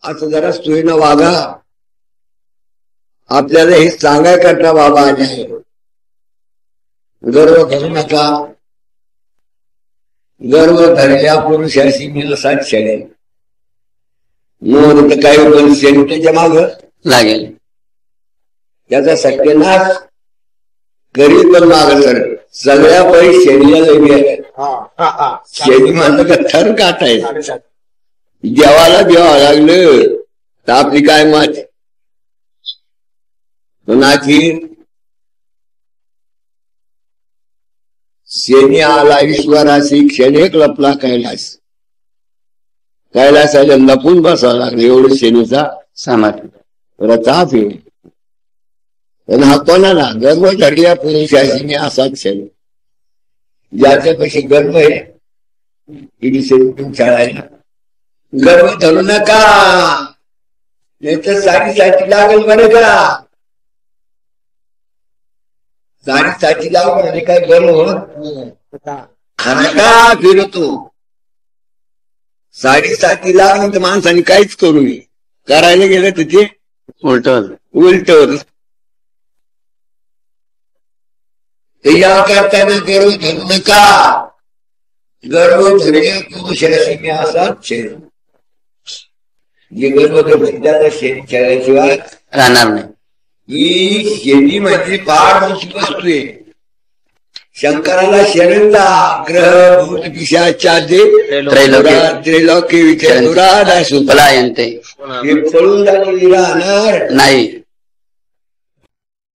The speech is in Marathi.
आता जरा सोयीनं वागा. आपल्याला हे सांगायकरता बाबा आले आहे. गर्व धरू नका. गर्व धरल्या पुरुषाशी मिळसात शेणे. मोर तर काही पण शेण त्याच्या माग लागेल. त्याचा सत्यानाश करी पण माग तर सगळ्या पै शेणीला लगी आहे. शेणी म्हणलं का थर काटाय. देवाला द्यावं लागलं तर आपली काय मत. पण अखेर शेणी आला ईश्वराशी क्षणेक लपला कैलास. कैलासाला लपून बसावं लागलं एवढं शेणीचा सामर्थ्य रथाप येईल. पण हा कोणाला गर्व धरल्या पुरुषाशी असाच क्षण. ज्याच्यापाशी गर्व आहे खेळायला गर्व धरू नका. नाही तर साडीसाठी लागेल बरं का. साडीसाठी लागून म्हणजे काय गर्व होत का फिरतो. साडीसाठी लागलं तर माणसाने काहीच करू नये. करायला गेलं तर ते उलट या करताना गर्व धरू नका. गर्व धरले पुरुषाशी असाच शेण. जे गर्व धरून त्याला शेण खेळल्याशिवाय राहणार नाही. ही शेती म्हणजे फार मोठी वस्तू आहे. शंकराला शरणचा ग्रह भूत पिशाचाचे त्रैलोक्य विचार हे पळून जाणलेली राहणार नाही.